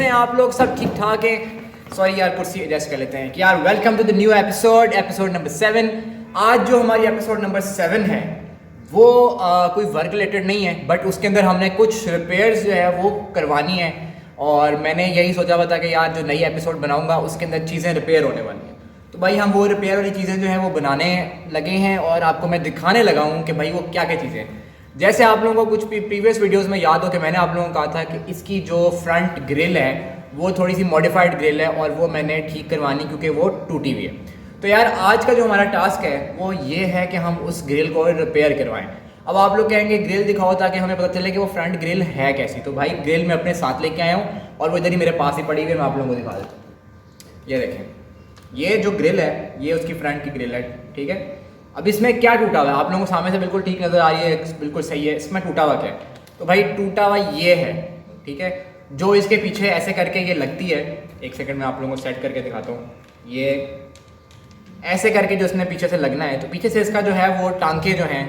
कैसे हैं आप लोग? सब ठीक ठाक हैं? सॉरी यार, कुर्सी एडजस्ट कर लेते हैं कि यार welcome to the new episode number 7। आज जो हमारी एपिसोड नंबर 7 है वो कोई वर्क रिलेटेड नहीं है, बट उसके अंदर हमने कुछ रिपेयर्स जो है वो करवानी है। और मैंने यही सोचा हुआ था कि यार जो नई एपिसोड बनाऊंगा उसके अंदर चीज़ें रिपेयर होने वाली हैं, तो भाई हम वो रिपेयर वाली चीज़ें जो हैं वो बनाने लगे हैं और आपको मैं दिखाने लगा हूँ कि भाई वो क्या क्या चीज़ें हैं। जैसे आप लोगों को कुछ प्रीवियस वीडियोस में याद हो कि मैंने आप लोगों को कहा था कि इसकी जो फ्रंट ग्रिल है वो थोड़ी सी मॉडिफाइड ग्रिल है और वो मैंने ठीक करवानी क्योंकि वो टूटी हुई है। तो यार आज का जो हमारा टास्क है वो ये है कि हम उस ग्रिल को रिपेयर करवाएं। अब आप लोग कहेंगे ग्रिल दिखाओ ताकि हमें पता चले कि वो फ्रंट ग्रिल है कैसी। तो भाई ग्रिल मैं अपने साथ लेके आया हूँ और वो इधर ही मेरे पास ही पड़ी हुई है, मैं आप लोगों को दिखा देता हूँ। ये देखें, ये जो ग्रिल है ये उसकी फ्रंट की ग्रिल है, ठीक है। अब इसमें क्या टूटा हुआ है? आप लोगों को सामने से बिल्कुल ठीक नज़र आ रही है, बिल्कुल सही है। इसमें टूटा हुआ क्या है? तो भाई टूटा हुआ ये है, ठीक है। जो इसके पीछे ऐसे करके ये लगती है, एक सेकंड में आप लोगों को सेट करके दिखाता हूँ। ये ऐसे करके जो इसने पीछे से लगना है, तो पीछे से इसका जो है वो टांके जो हैं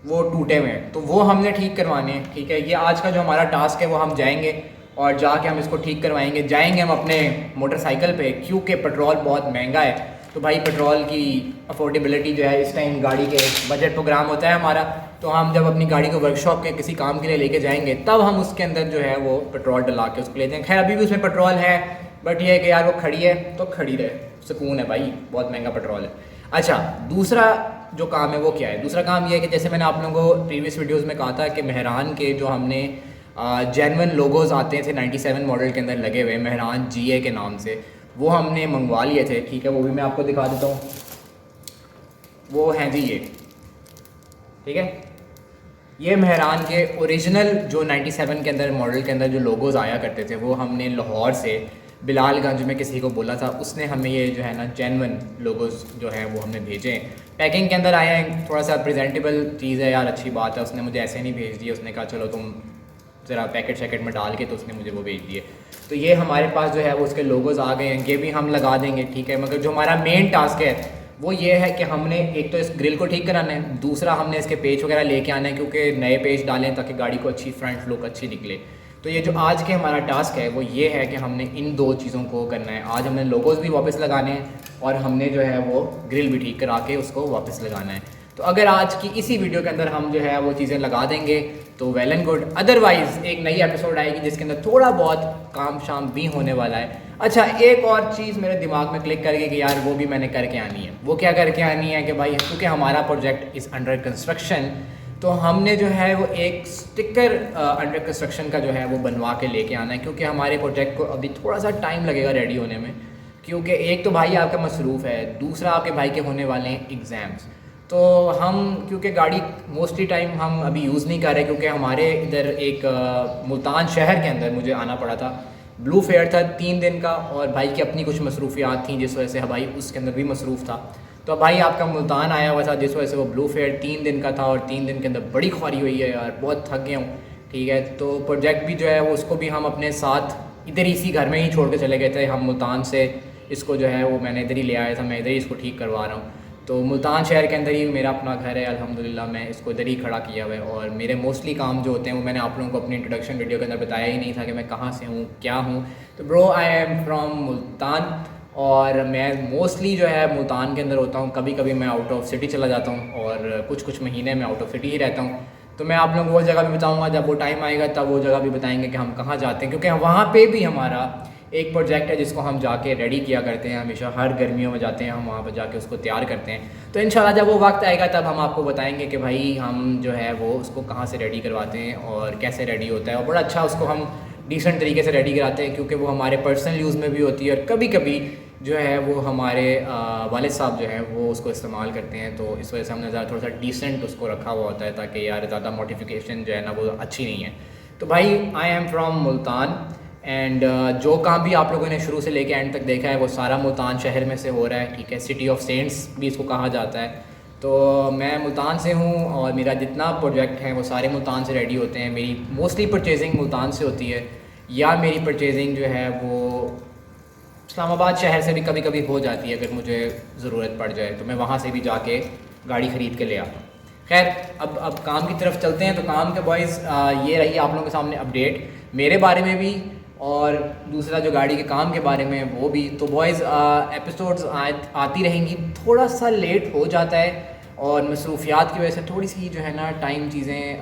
वो टूटे हुए हैं, तो वो हमने ठीक करवाने हैं, ठीक है। ये आज का जो हमारा टास्क है वो हम जाएंगे और जाके हम इसको ठीक करवाएंगे। जाएंगे हम अपने मोटरसाइकिल पे क्योंकि पेट्रोल बहुत महंगा है, तो भाई पेट्रोल की अफोर्डेबिलिटी जो है इस टाइम गाड़ी के बजट प्रोग्राम होता है हमारा, तो हम जब अपनी गाड़ी को वर्कशॉप के किसी काम के लिए लेके जाएंगे तब हम उसके अंदर जो है वो पेट्रोल डला के उसको ले जाएंगे। खैर अभी भी उसमें पेट्रोल है, बट ये है कि यार वो खड़ी है तो खड़ी रहे, सुकून है भाई, बहुत महंगा पेट्रोल है। अच्छा, दूसरा जो काम है वो क्या है? दूसरा काम ये है कि जैसे मैंने आप लोगों को प्रीवियस वीडियोज़ में कहा था कि मेहरान के जो हमने जेन्युइन लोगोज आते थे 97 मॉडल के अंदर लगे हुए, मेहरान GA के नाम से, वो हमने मंगवा लिए थे, ठीक है। वो भी मैं आपको दिखा देता हूँ। वो हैं जी ये, ठीक है। ये मेहरान के ओरिजिनल जो 97 के अंदर मॉडल के अंदर जो लोगोज आया करते थे वो हमने लाहौर से बिलालगंज में किसी को बोला था, उसने हमें ये जो है ना जेन्युइन लोगोज जो है वो हमें भेजे हैं। पैकिंग के अंदर आए हैं, थोड़ा सा प्रेजेंटेबल चीज़ है यार, अच्छी बात है। उसने मुझे ऐसे नहीं भेज दिए, उसने कहा चलो तुम ज़रा पैकेट शैकेट में डाल के, तो उसने मुझे वो भेज दिए। तो ये हमारे पास जो है वो उसके लोगोज आ गए हैं, ये भी हम लगा देंगे, ठीक है। मगर जो हमारा मेन टास्क है वो ये है कि हमने एक तो इस ग्रिल को ठीक कराना है, दूसरा हमने इसके पेच वगैरह लेके आना है क्योंकि नए पेच डालें ताकि गाड़ी को अच्छी फ्रंट लुक अच्छी निकले। तो ये जो आज के हमारा टास्क है वो ये है कि हमने इन दो चीज़ों को करना है। आज हमने लोगोज भी वापस लगाने हैं और हमने जो है वो ग्रिल भी ठीक करा के उसको वापस लगाना है। तो अगर आज की इसी वीडियो के अंदर हम जो है वो चीज़ें लगा देंगे तो वेल एंड गुड, अदरवाइज़ एक नई एपिसोड आएगी जिसके अंदर थोड़ा बहुत काम शाम भी होने वाला है। अच्छा, एक और चीज़ मेरे दिमाग में क्लिक करके कि यार वो भी मैंने करके आनी है। वो क्या करके आनी है कि भाई क्योंकि हमारा प्रोजेक्ट इज़ अंडर कंस्ट्रक्शन, तो हमने जो है वो एक स्टिकर अंडर कंस्ट्रक्शन का जो है वो बनवा के लेके आना है, क्योंकि हमारे प्रोजेक्ट को अभी थोड़ा सा टाइम लगेगा रेडी होने में। क्योंकि एक तो भाई आपका मसरूफ़ है, दूसरा आपके भाई के होने वाले हैं एग्ज़ाम्स। तो हम क्योंकि गाड़ी मोस्टली टाइम हम अभी यूज़ नहीं कर रहे, क्योंकि हमारे इधर एक मुल्तान शहर के अंदर मुझे आना पड़ा था, ब्लू फेयर था 3 दिन का, और भाई की अपनी कुछ मसरूफियात थी जिस वजह से भाई उसके अंदर भी मसरूफ़ था। तो भाई आपका मुल्तान आया हुआ था जिस वजह से वो ब्लू फेयर 3 दिन का था, और 3 दिन के अंदर बड़ी ख्वारी हुई है यार, बहुत थक गया हूँ, ठीक है। तो प्रोजेक्ट भी जो है वो उसको भी हम अपने साथ इधर इसी घर में ही छोड़ के चले गए थे। हम मुल्तान से इसको जो है वो मैंने इधर ही ले आया था, मैं इधर ही इसको ठीक करवा रहा हूँ। तो मुल्तान शहर के अंदर ही मेरा अपना घर है अल्हम्दुलिल्लाह, मैं इसको इधर ही खड़ा किया हुआ है। और मेरे मोस्टली काम जो होते हैं वो मैंने आप लोगों को अपनी इंट्रोडक्शन वीडियो के अंदर बताया ही नहीं था कि मैं कहाँ से हूँ क्या हूँ। तो bro I am from Multan, और मैं मोस्टली जो है मुल्तान के अंदर होता हूँ। कभी कभी मैं आउट ऑफ सिटी चला जाता हूँ और कुछ महीने में आउट ऑफ सिटी ही रहता हूँ। तो मैं आप लोगों को वो जगह भी बताऊँगा, जब वो टाइम आएगा तब वो जगह भी बताएंगे कि हम कहाँ जाते हैं, क्योंकि वहाँ पे भी हमारा एक प्रोजेक्ट है जिसको हम जाके रेडी किया करते हैं। हमेशा हर गर्मियों में जाते हैं हम वहाँ पर जाके उसको तैयार करते हैं। तो इंशाल्लाह जब वो वक्त आएगा तब हम आपको बताएंगे कि भाई हम जो है वो उसको कहाँ से रेडी करवाते हैं और कैसे रेडी होता है। और बड़ा अच्छा उसको हम डिसेंट तरीके से रेडी कराते हैं, क्योंकि वो हमारे पर्सनल यूज़ में भी होती है और कभी कभी जो है वो हमारे वालिद साहब जो हैं वो उसको इस्तेमाल करते हैं। तो इस वजह से हमने ज़्यादा थोड़ा सा डिसेंट उसको रखा हुआ होता है ताकि यार ज़्यादा मॉडिफिकेशन जो है ना वो अच्छी नहीं है। तो भाई I am from Multan, and जो काम भी आप लोगों ने शुरू से लेके एंड तक देखा है वो सारा मुल्तान शहर में से हो रहा है, ठीक है। सिटी ऑफ सेंट्स भी इसको कहा जाता है। तो मैं मुल्तान से हूँ और मेरा जितना प्रोजेक्ट है वो सारे मुल्तान से रेडी होते हैं। मेरी मोस्टली परचेजिंग मुल्तान से होती है, या मेरी परचेजिंग जो है वो इस्लामाबाद शहर से भी कभी कभी हो जाती है। अगर मुझे ज़रूरत पड़ जाए तो मैं वहाँ से भी जाके गाड़ी ख़रीद के ले आता हूँ। खैर अब काम की तरफ चलते हैं। तो काम के बॉयज़ ये रही आप लोगों के सामने अपडेट मेरे बारे में भी और दूसरा जो गाड़ी के काम के बारे में वो भी। तो बॉयज़ एपिसोड्स आती रहेंगी, थोड़ा सा लेट हो जाता है और मसरूफियात की वजह से थोड़ी सी जो है ना टाइम चीज़ें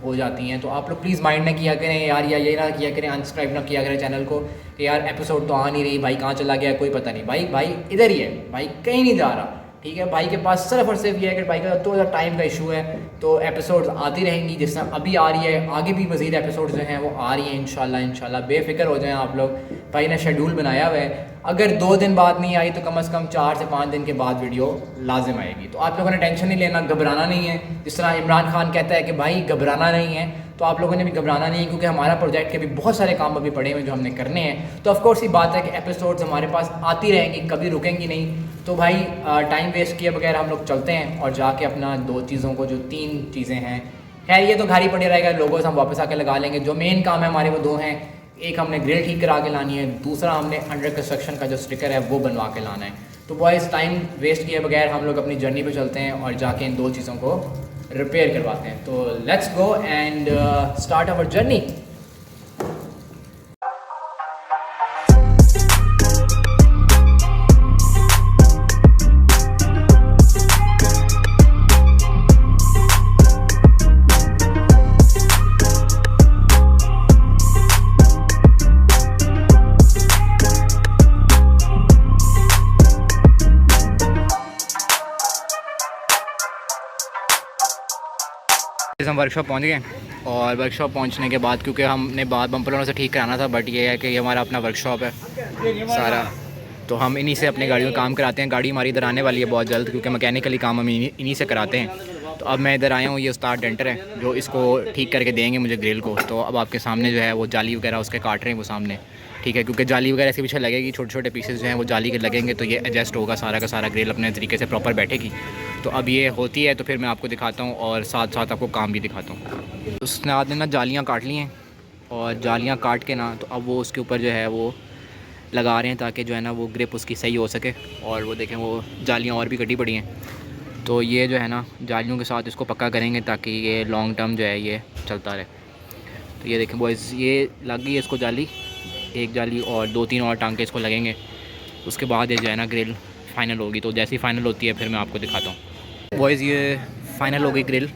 हो जाती हैं। तो आप लोग प्लीज़ माइंड ना किया करें यार, या ये ना किया करें, अनसब्सक्राइब ना किया करें चैनल को कि यार एपिसोड तो आ नहीं रही, भाई कहाँ चला गया कोई पता नहीं। भाई इधर ही है, भाई कहीं नहीं जा रहा, ठीक है। भाई के पास सिर्फ और सिर्फ ये है कि भाई का थोड़ा सा टाइम का इशू है। तो एपिसोड्स आती रहेंगी, जिस तरह अभी आ रही है, आगे भी मज़ीद एपिसोड्स जो हैं वो आ रही हैं इंशाल्लाह। बेफिक्र हो जाएं आप लोग, भाई ने शेड्यूल बनाया हुआ है। अगर 2 दिन बाद नहीं आई तो कम से कम 4 से 5 दिन के बाद वीडियो लाजिम आएगी। तो आप लोगों ने टेंशन नहीं लेना, घबराना नहीं है। जिस तरह इमरान खान कहता है कि भाई घबराना नहीं है, तो आप लोगों ने भी घबराना नहीं है, क्योंकि हमारा प्रोजेक्ट के भी बहुत सारे काम अभी पड़े हुए जो हमने करने हैं। तो ऑफकोर्स ये बात है कि एपिसोड्स हमारे पास आती रहेंगी, कभी रुकेंगी नहीं। तो भाई टाइम वेस्ट किए बगैर हम लोग चलते हैं और जाके अपना 2 चीज़ों को, जो 3 चीज़ें हैं, खैर ये तो घर ही पड़े रहेगा, लोगोस हम वापस आके लगा लेंगे। जो मेन काम है हमारे वो 2 हैं, एक हमने ग्रिल ठीक करा के लानी है, दूसरा हमने अंडर कंस्ट्रक्शन का जो स्टिकर है वो बनवा के लाना है। तो बॉयज़ टाइम वेस्ट किए बगैर हम लोग अपनी जर्नी पे चलते हैं और जाके इन 2 चीज़ों को रिपेयर करवाते हैं। तो let's go and start our journey. हम वर्कशॉप पहुंच गए और वर्कशॉप पहुंचने के बाद, क्योंकि हमने बाद बम्परों से ठीक कराना था, बट ये है कि ये हमारा अपना वर्कशॉप है सारा, तो हम इन्हीं से अपनी गाड़ियों में काम कराते हैं। गाड़ी हमारी इधर आने वाली है बहुत जल्द, क्योंकि मैकेनिकली काम हम इन्हीं से कराते हैं। तो अब मैं इधर आया हूँ, ये उस्ताद डेंटर है जो इसको ठीक करके देंगे मुझे ग्रिल को। तो अब आपके सामने जो है वो जाली वगैरह उसके काट रहे हैं वो सामने, ठीक है, क्योंकि जाली वगैरह इसके पीछे लगेगी, छोटे छोटे पीसेस जो हैं वो जाली के लगेंगे, तो ये एडजस्ट होगा सारा का सारा, ग्रिल अपने तरीके से प्रॉपर बैठेगी। तो अब ये होती है तो फिर मैं आपको दिखाता हूँ और साथ साथ आपको काम भी दिखाता हूँ। उसने आदमी ना जालियाँ काट ली हैं और जालियाँ काट के ना तो अब वो उसके ऊपर जो है वो लगा रहे हैं ताकि जो है ना वो ग्रिप उसकी सही हो सके। और वो देखें वो जालियाँ और भी कटी पड़ी हैं, तो ये जो है ना जालियों के साथ इसको पक्का करेंगे ताकि ये लॉन्ग टर्म जो है ये चलता रहे। तो ये देखें बॉयज़, ये लग गई है इसको जाली, एक जाली और 2-3 और टांके इसको लगेंगे, उसके बाद ये जो है ना ग्रिल फाइनल होगी। तो जैसी फाइनल होती है फिर मैं आपको दिखाता हूँ। बॉयज़ ये फ़ाइनल हो गई ग्रिल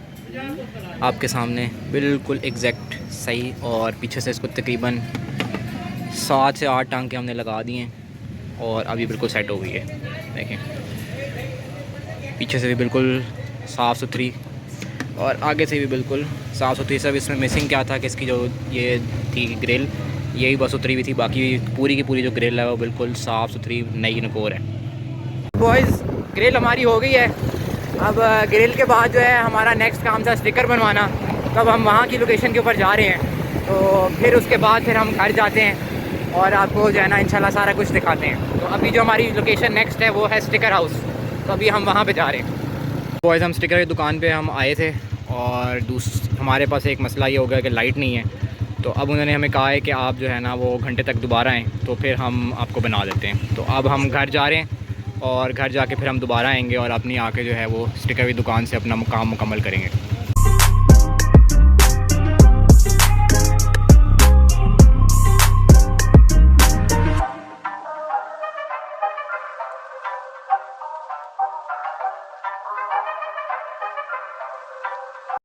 आपके सामने, बिल्कुल एग्जैक्ट सही, और पीछे से इसको तकरीबन 7 से 8 टांके हमने लगा दिए हैं और अभी बिल्कुल सेट हो गई है। देखें पीछे से भी बिल्कुल साफ़ सुथरी और आगे से भी बिल्कुल साफ़ सुथरी। सब इसमें मिसिंग क्या था कि इसकी जो ये थी ग्रिल, यही बस उतरी हुई थी, बाकी पूरी की पूरी जो ग्रिल है वो बिल्कुल साफ़ सुथरी नई नकोर है। बॉयज़ ग्रिल हमारी हो गई है। अब ग्रिल के बाद जो है हमारा नेक्स्ट काम था स्टिकर बनवाना। तो अब हम वहाँ की लोकेशन के ऊपर जा रहे हैं, तो फिर उसके बाद फिर हम घर जाते हैं और आपको जो है ना इंशाल्लाह सारा कुछ दिखाते हैं। तो अभी जो हमारी लोकेशन नेक्स्ट है वो है स्टिकर हाउस, तो अभी हम वहाँ पे जा रहे हैं। बॉयज़ हम स्टिकर की दुकान पे हम आए थे और हमारे पास एक मसला ये हो गया कि लाइट नहीं है। तो अब उन्होंने हमें कहा है कि आप जो है ना वो घंटे तक दोबारा आएँ तो फिर हम आपको बना देते हैं। तो अब हम घर जा रहे हैं और घर जाके फिर हम दोबारा आएंगे और अपनी आके जो है वो स्टिकर की दुकान से अपना काम मुकम्मल करेंगे।